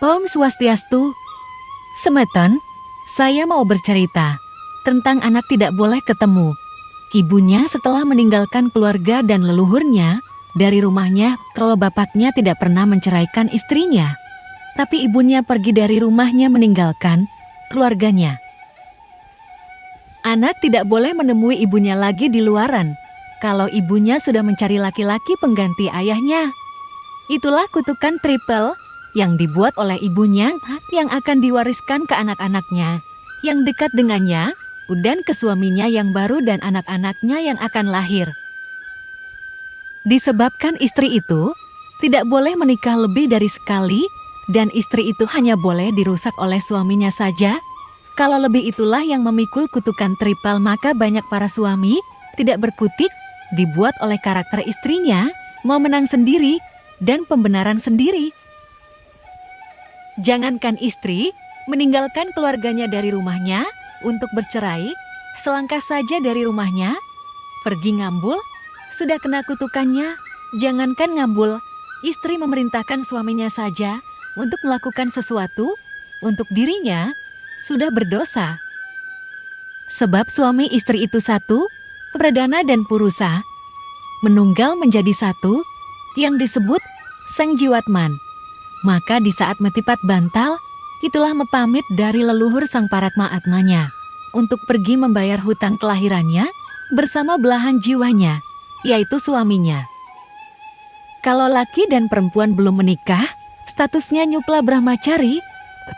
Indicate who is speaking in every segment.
Speaker 1: Om Swastiastu. Semeton, saya mau bercerita tentang anak tidak boleh ketemu ibunya setelah meninggalkan keluarga dan leluhurnya dari rumahnya kalau bapaknya tidak pernah menceraikan istrinya. Tapi ibunya pergi dari rumahnya meninggalkan keluarganya. Anak tidak boleh menemui ibunya lagi di luaran kalau ibunya sudah mencari laki-laki pengganti ayahnya. Itulah kutukan triple yang dibuat oleh ibunya yang akan diwariskan ke anak-anaknya yang dekat dengannya dan ke suaminya yang baru dan anak-anaknya yang akan lahir. Disebabkan istri itu tidak boleh menikah lebih dari sekali dan istri itu hanya boleh dirusak oleh suaminya saja. Kalau lebih itulah yang memikul kutukan triple, maka banyak para suami tidak berkutik dibuat oleh karakter istrinya mau menang sendiri dan pembenaran sendiri. Jangankan istri meninggalkan keluarganya dari rumahnya untuk bercerai, selangkah saja dari rumahnya, pergi ngambul, sudah kena kutukannya. Jangankan ngambul, istri memerintahkan suaminya saja untuk melakukan sesuatu untuk dirinya, sudah berdosa. Sebab suami istri itu satu, pradana dan purusa, menunggal menjadi satu, yang disebut Sang Jiwatman. Maka di saat metipat bantal, itulah mepamit dari leluhur sang Paratma Atmanya untuk pergi membayar hutang kelahirannya bersama belahan jiwanya, yaitu suaminya. Kalau laki dan perempuan belum menikah, statusnya nyupla brahmacari,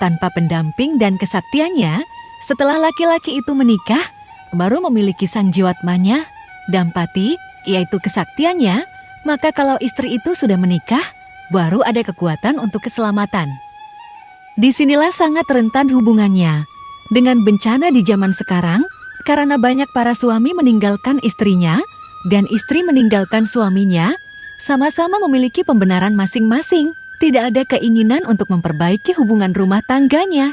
Speaker 1: tanpa pendamping dan kesaktiannya. Setelah laki-laki itu menikah, baru memiliki sang jiwatmanya, dampati, yaitu kesaktiannya. Maka kalau istri itu sudah menikah, baru ada kekuatan untuk keselamatan. Disinilah sangat rentan hubungannya dengan bencana di zaman sekarang, karena banyak para suami meninggalkan istrinya dan istri meninggalkan suaminya, sama-sama memiliki pembenaran masing-masing, tidak ada keinginan untuk memperbaiki hubungan rumah tangganya.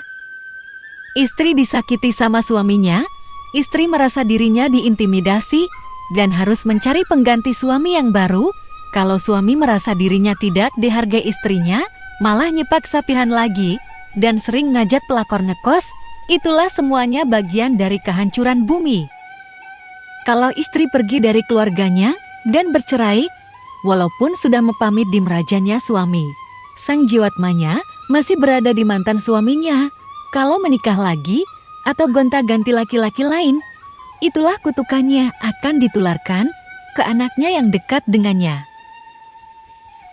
Speaker 1: Istri disakiti sama suaminya, istri merasa dirinya diintimidasi dan harus mencari pengganti suami yang baru. Kalau suami merasa dirinya tidak dihargai istrinya, malah nyepak sapihan lagi, dan sering ngajak pelakor ngekos, itulah semuanya bagian dari kehancuran bumi. Kalau istri pergi dari keluarganya dan bercerai, walaupun sudah mepamit di merajanya suami, sang jiwatmanya masih berada di mantan suaminya. Kalau menikah lagi atau gonta-ganti laki-laki lain, itulah kutukannya akan ditularkan ke anaknya yang dekat dengannya.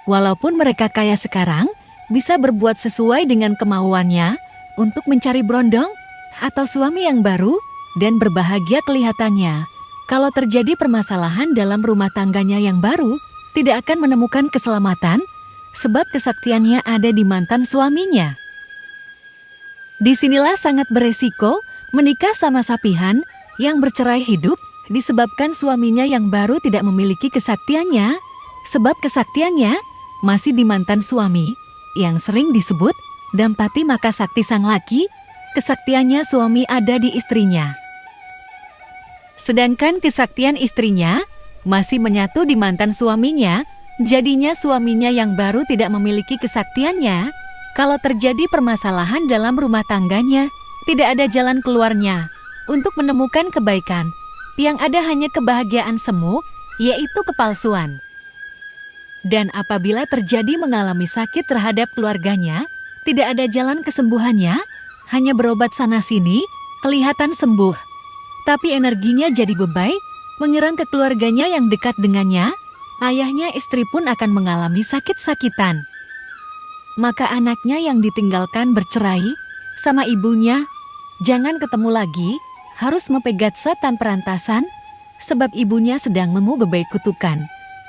Speaker 1: Walaupun mereka kaya sekarang, bisa berbuat sesuai dengan kemauannya untuk mencari brondong atau suami yang baru dan berbahagia kelihatannya. Kalau terjadi permasalahan dalam rumah tangganya yang baru, tidak akan menemukan keselamatan sebab kesaktiannya ada di mantan suaminya. Disinilah sangat beresiko menikah sama sapihan yang bercerai hidup disebabkan suaminya yang baru tidak memiliki kesaktiannya, sebab kesaktiannya masih di mantan suami, yang sering disebut dampati maka sakti sang laki, kesaktiannya suami ada di istrinya. Sedangkan kesaktian istrinya masih menyatu di mantan suaminya, jadinya suaminya yang baru tidak memiliki kesaktiannya. Kalau terjadi permasalahan dalam rumah tangganya, tidak ada jalan keluarnya untuk menemukan kebaikan. Yang ada hanya kebahagiaan semu, yaitu kepalsuan. Dan apabila terjadi mengalami sakit terhadap keluarganya, tidak ada jalan kesembuhannya, hanya berobat sana-sini, kelihatan sembuh. Tapi energinya jadi beban, menyerang ke keluarganya yang dekat dengannya, ayahnya istri pun akan mengalami sakit-sakitan. Maka anaknya yang ditinggalkan bercerai sama ibunya, jangan ketemu lagi, harus mempegat setan perantasan, sebab ibunya sedang bebai kutukan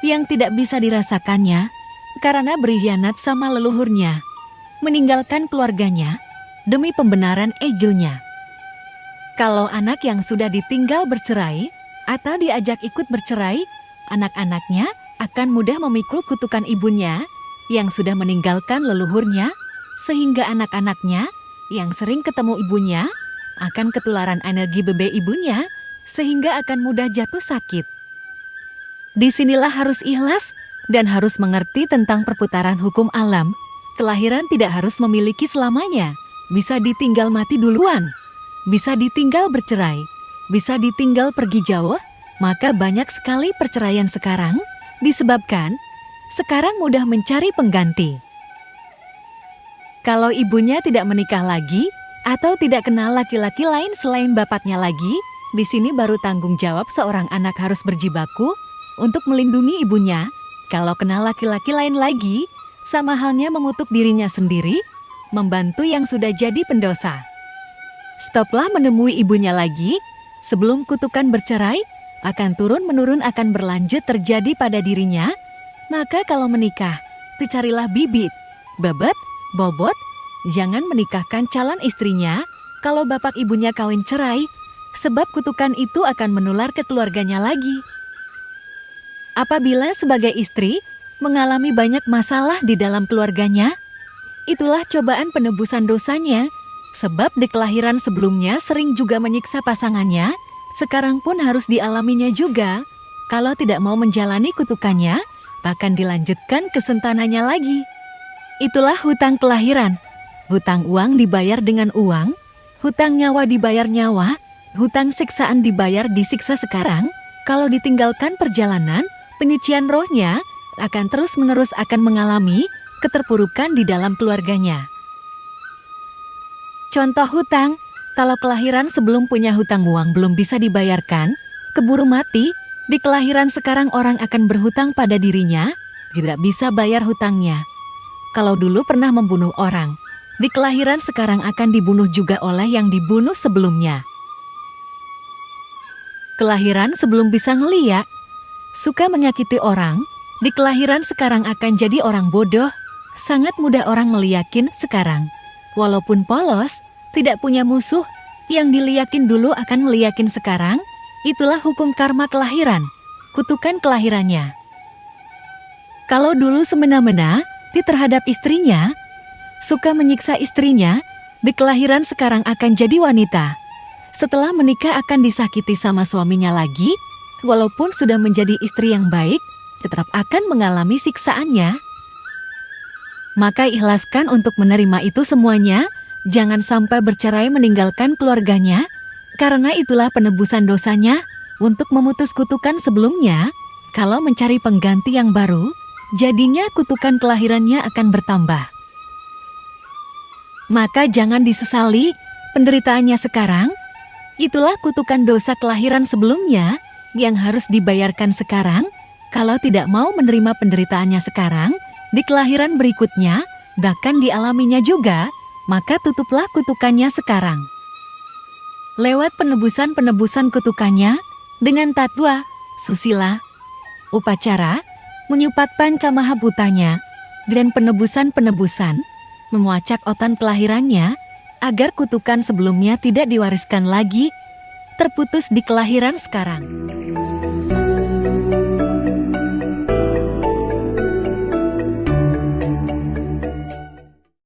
Speaker 1: yang tidak bisa dirasakannya karena berkhianat sama leluhurnya, meninggalkan keluarganya demi pembenaran egonya. Kalau anak yang sudah ditinggal bercerai atau diajak ikut bercerai, anak-anaknya akan mudah memikul kutukan ibunya yang sudah meninggalkan leluhurnya, sehingga anak-anaknya yang sering ketemu ibunya akan ketularan energi bebe ibunya, sehingga akan mudah jatuh sakit. Disinilah harus ikhlas dan harus mengerti tentang perputaran hukum alam, Kelahiran tidak harus memiliki selamanya, bisa ditinggal mati duluan, bisa ditinggal bercerai, bisa ditinggal pergi jauh. Maka banyak sekali perceraian sekarang disebabkan sekarang mudah mencari pengganti. Kalau ibunya tidak menikah lagi atau tidak kenal laki-laki lain selain bapaknya lagi, di sini baru tanggung jawab seorang anak harus berjibaku untuk melindungi ibunya. Kalau kenal laki-laki lain lagi, sama halnya mengutuk dirinya sendiri, membantu yang sudah jadi pendosa. Stoplah menemui ibunya lagi, sebelum kutukan bercerai akan turun-menurun akan berlanjut terjadi pada dirinya. Maka kalau menikah, dicarilah bibit, bebet, bobot. Jangan menikahkan calon istrinya kalau bapak ibunya kawin cerai, sebab kutukan itu akan menular ke keluarganya lagi. Apabila sebagai istri mengalami banyak masalah di dalam keluarganya, itulah cobaan penebusan dosanya, sebab di kelahiran sebelumnya sering juga menyiksa pasangannya, sekarang pun harus dialaminya juga. Kalau tidak mau menjalani kutukannya, bahkan dilanjutkan kesentanannya lagi. Itulah hutang kelahiran. Hutang uang dibayar dengan uang, hutang nyawa dibayar nyawa, hutang siksaan dibayar disiksa sekarang. Kalau ditinggalkan perjalanan, penyucian rohnya akan terus-menerus akan mengalami keterpurukan di dalam keluarganya. Contoh hutang, kalau kelahiran sebelum punya hutang uang belum bisa dibayarkan, keburu mati, di kelahiran sekarang orang akan berhutang pada dirinya, tidak bisa bayar hutangnya. Kalau dulu pernah membunuh orang, di kelahiran sekarang akan dibunuh juga oleh yang dibunuh sebelumnya. Kelahiran sebelum bisa ngeliat, suka menyakiti orang, di kelahiran sekarang akan jadi orang bodoh, sangat mudah orang meliyakin sekarang. Walaupun polos, tidak punya musuh, yang diliyakin dulu akan meliyakin sekarang. Itulah hukum karma kelahiran, kutukan kelahirannya. Kalau dulu semena-mena terhadap istrinya, suka menyiksa istrinya, di kelahiran sekarang akan jadi wanita. Setelah menikah akan disakiti sama suaminya lagi, walaupun sudah menjadi istri yang baik, tetap akan mengalami siksaannya. Maka ikhlaskan untuk menerima itu semuanya. Jangan sampai bercerai meninggalkan keluarganya, karena itulah penebusan dosanya untuk memutus kutukan sebelumnya. Kalau mencari pengganti yang baru, jadinya kutukan kelahirannya akan bertambah. Maka jangan disesali penderitaannya sekarang. Itulah kutukan dosa kelahiran sebelumnya yang harus dibayarkan sekarang. Kalau tidak mau menerima penderitaannya sekarang, di kelahiran berikutnya, bahkan dialaminya juga, maka tutuplah kutukannya sekarang. Lewat penebusan-penebusan kutukannya, dengan tatwa, susila, upacara, menyupat pancamahabhutanya, dan penebusan-penebusan, memuacak otan kelahirannya, agar kutukan sebelumnya tidak diwariskan lagi, terputus di kelahiran sekarang.